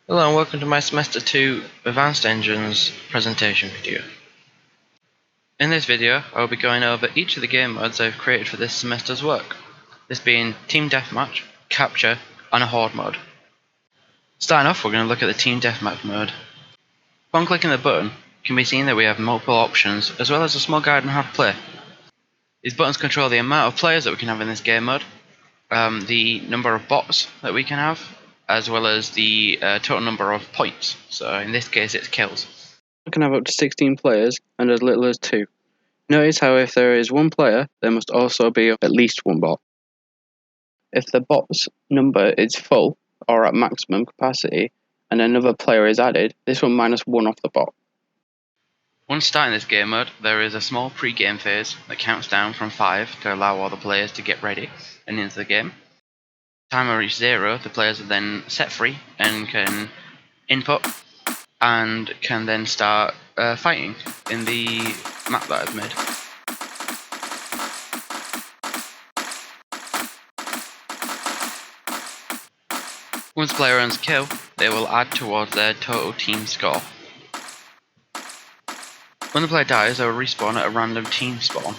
Hello and welcome to my Semester 2 Advanced Engines presentation video. In this video, I will be going over each of the game modes I've created for this semester's work, this being Team Deathmatch, Capture, and a Horde mode. Starting off, we're going to look at the Team Deathmatch mode. Upon clicking the button, it can be seen that we have multiple options, as well as a small guide on how to play. These buttons control the amount of players that we can have in this game mode, the number of bots that we can have, as well as the total number of points. So in this case it's kills. We can have up to 16 players and as little as 2. Notice how if there is one player, there must also be at least one bot. If the bot's number is full or at maximum capacity and another player is added, this will minus 1 off the bot. Once starting this game mode, there is a small pre-game phase that counts down from 5 to allow all the players to get ready and into the game. Timer reaches 0, the players are then set free and can input and can then start fighting in the map that I've made. Once a player earns a kill, they will add towards their total team score. When the player dies, they will respawn at a random team spawn.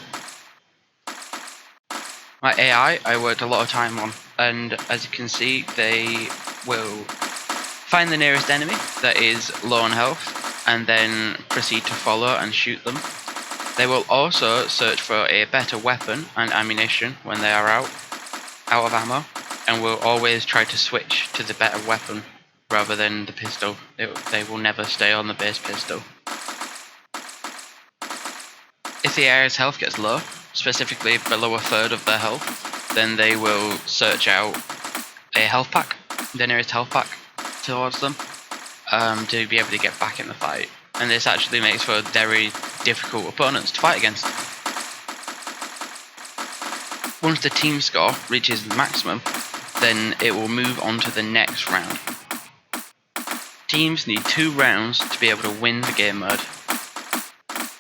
My AI, I worked a lot of time on, and as you can see, they will find the nearest enemy that is low on health, and then proceed to follow and shoot them. They will also search for a better weapon and ammunition when they are out of ammo, and will always try to switch to the better weapon rather than the pistol. They will never stay on the base pistol. If the AI's health gets low, specifically below a third of their health, then they will search out a health pack, the nearest health pack towards them, to be able to get back in the fight. And this actually makes for very difficult opponents to fight against. Once the team score reaches maximum, then it will move on to the next round. Teams need 2 rounds to be able to win the game mode.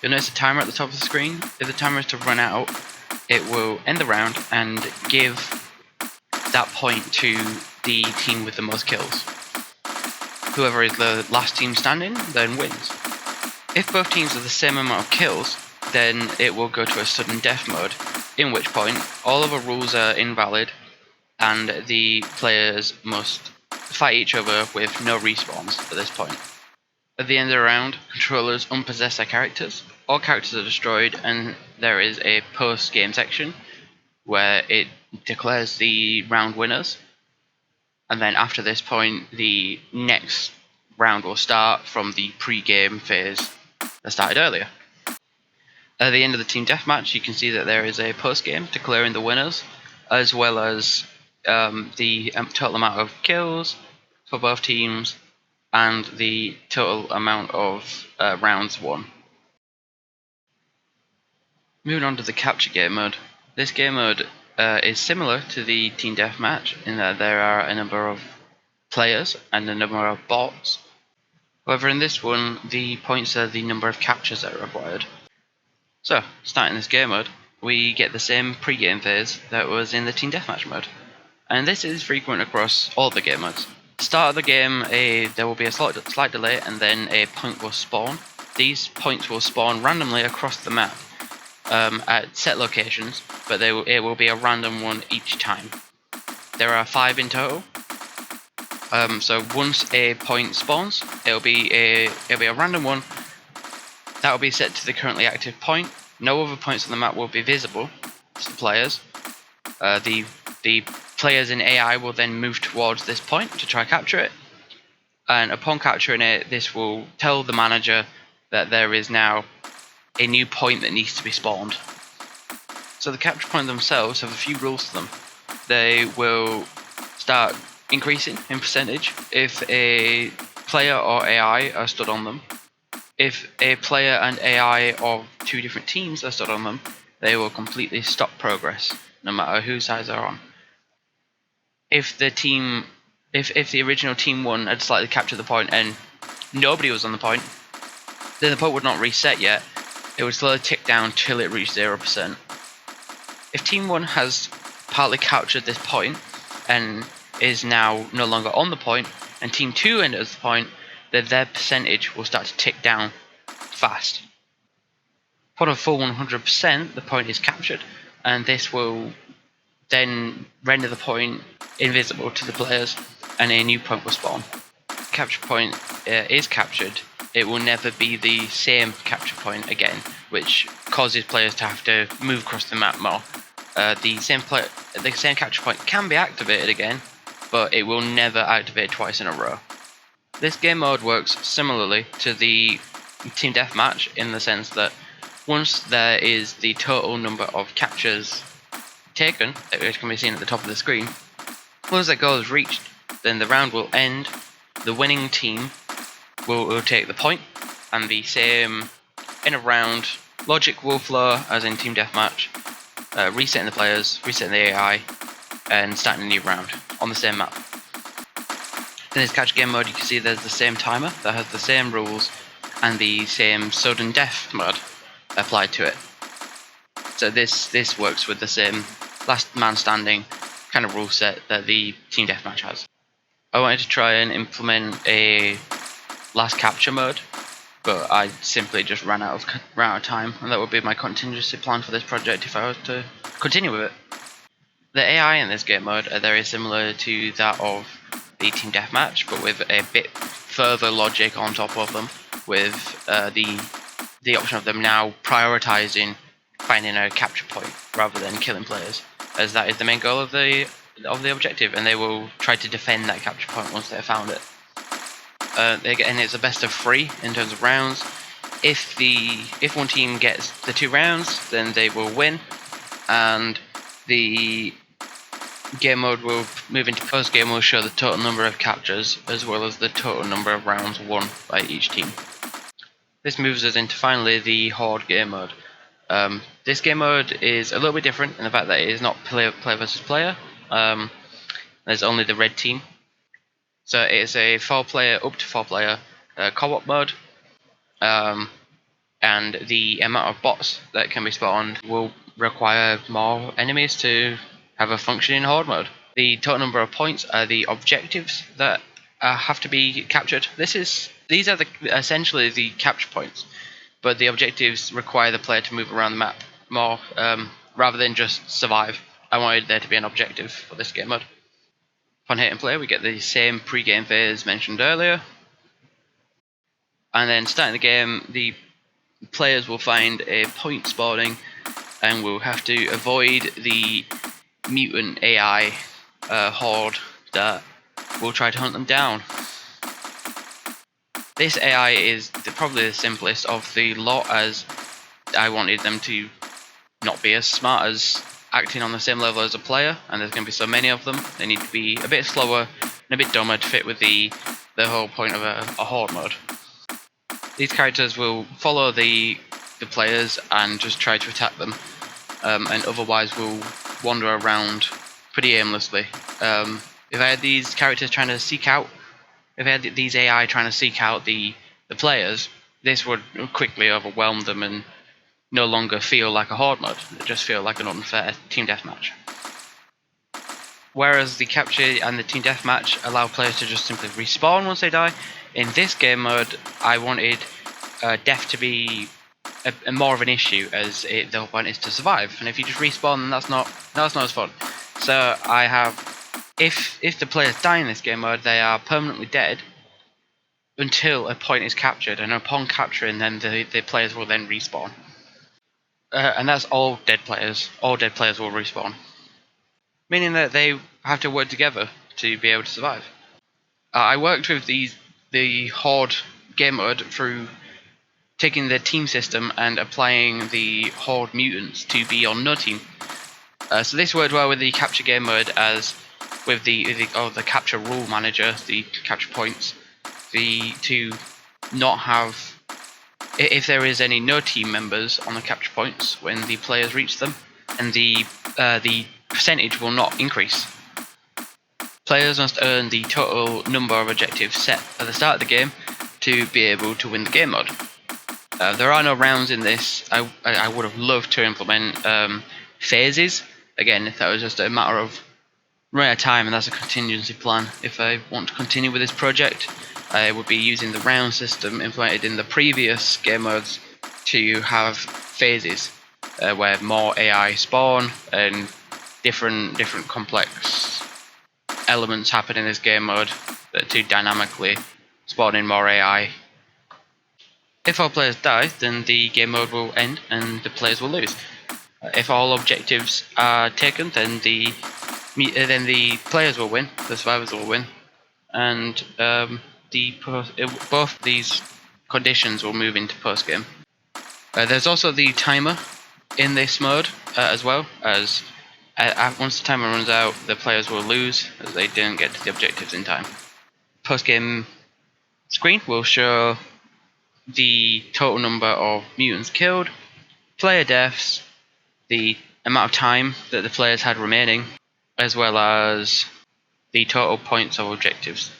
You'll notice the timer at the top of the screen. If the timer is to run out, it will end the round and give that point to the team with the most kills. Whoever is the last team standing then wins. If both teams have the same amount of kills, then it will go to a sudden death mode, in which point all of the rules are invalid and the players must fight each other with no respawns at this point. At the end of the round, controllers unpossess their characters, all characters are destroyed, and there is a post-game section where it declares the round winners. And then after this point, the next round will start from the pre-game phase that started earlier. At the end of the team deathmatch, you can see that there is a post-game declaring the winners, as well as the total amount of kills for both teams and the total amount of rounds won. Moving on to the capture game mode. This game mode is similar to the team deathmatch in that there are a number of players and a number of bots. However, in this one, the points are the number of captures that are required. So, starting this game mode, we get the same pre-game phase that was in the team deathmatch mode. And this is frequent across all the game modes. Start of the game, there will be a slight delay, and then a point will spawn. These points will spawn randomly across the map at set locations, but it will be a random one each time. There are 5 in total. So once a point spawns, it'll be a random one that will be set to the currently active point. No other points on the map will be visible to the players. The players in AI will then move towards this point to try capture it, and upon capturing it, this will tell the manager that there is now a new point that needs to be spawned. So the capture point themselves have a few rules to them. They will start increasing in percentage if a player or AI are stood on them. If a player and AI of 2 different teams are stood on them, they will completely stop progress, no matter whose side they're on. If the original team 1 had slightly captured the point and nobody was on the point, then the point would not reset yet. It would slowly tick down till it reached 0%. If team 1 has partly captured this point and is now no longer on the point, and Team 2 enters the point, then their percentage will start to tick down fast. Upon a full 100%, the point is captured, and this will then render the point invisible to the players, and a new point will spawn. Capture point is captured, it will never be the same capture point again, which causes players to have to move across the map more. The same capture point can be activated again, but it will never activate twice in a row. This game mode works similarly to the Team Deathmatch in the sense that once there is the total number of captures taken, which can be seen at the top of the screen, once that goal is reached, then the round will end, the winning team will take the point, and the same in a round logic will flow as in Team Deathmatch, resetting the players, resetting the AI, and starting a new round on the same map. In this catch game mode, you can see there's the same timer that has the same rules and the same sudden death mode applied to it. So this works with the same last man standing kind of rule set that the Team Deathmatch has. I wanted to try and implement a last capture mode, but I simply just ran out of time, and that would be my contingency plan for this project if I was to continue with it. The AI in this game mode are very similar to that of the Team Deathmatch, but with a bit further logic on top of them, with the option of them now prioritizing finding a capture point rather than killing players, as that is the main goal of the objective, and they will try to defend that capture point once they have found it. And it's a best of 3 in terms of rounds. If one team gets the 2 rounds, then they will win, and the game mode will move into post game, will show the total number of captures as well as the total number of rounds won by each team. This moves us into finally the Horde game mode. This game mode is a little bit different in the fact that it is not player versus player. There's only the red team. So it's a 4-player, up to 4-player co-op mode. And the amount of bots that can be spawned will require more enemies to have a functioning horde mode. The total number of points are the objectives that have to be captured. These are essentially the capture points, but the objectives require the player to move around the map more rather than just survive. I wanted there to be an objective for this game mode. Upon hitting play, we get the same pre-game phase mentioned earlier, and then starting the game, the players will find a point spawning and will have to avoid the mutant AI horde that will try to hunt them down. This AI is probably the simplest of the lot, as I wanted them to not be as smart as acting on the same level as a player, and there's going to be so many of them. They need to be a bit slower and a bit dumber to fit with the whole point of a horde mode. These characters will follow the players and just try to attack them, and otherwise will wander around pretty aimlessly. If I had these characters trying to seek out, if I had these AI trying to seek out the players, this would quickly overwhelm them and no longer feel like a horde mode. It just feel like an unfair team deathmatch. Whereas the capture and the team deathmatch allow players to just simply respawn once they die, in this game mode I wanted death to be more of an issue, as the whole point is to survive. And if you just respawn, then that's not as fun. So I have, if the players die in this game mode, they are permanently dead until a point is captured, and upon capturing, then the players will then respawn. And that's all dead players. All dead players will respawn, meaning that they have to work together to be able to survive. I worked with the Horde game mode through taking the team system and applying the Horde mutants to be on no team. So this worked well with the capture game mode, as with the capture rule manager, the capture points, to not have, if there is any no team members on the capture points when the players reach them, and the percentage will not increase. Players must earn the total number of objectives set at the start of the game to be able to win the game mode. There are no rounds in this. I would have loved to implement phases. Again, if that was just a matter of run out of time, and that's a contingency plan. If I want to continue with this project, I would be using the round system implemented in the previous game modes to have phases where more AI spawn and different complex elements happen in this game mode to dynamically spawn in more AI. If all players die, then the game mode will end and the players will lose. If all objectives are taken, then the players will win, the survivors will win, and both these conditions will move into post game. There's also the timer in this mode as well, as once the timer runs out, the players will lose as they didn't get to the objectives in time. Post game screen will show the total number of mutants killed, player deaths, the amount of time that the players had remaining, as well as the total points of objectives.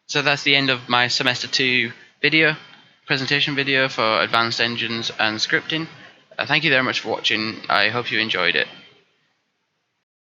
So that's the end of my semester 2 presentation video for advanced engines and scripting. Thank you very much for watching. I hope you enjoyed it.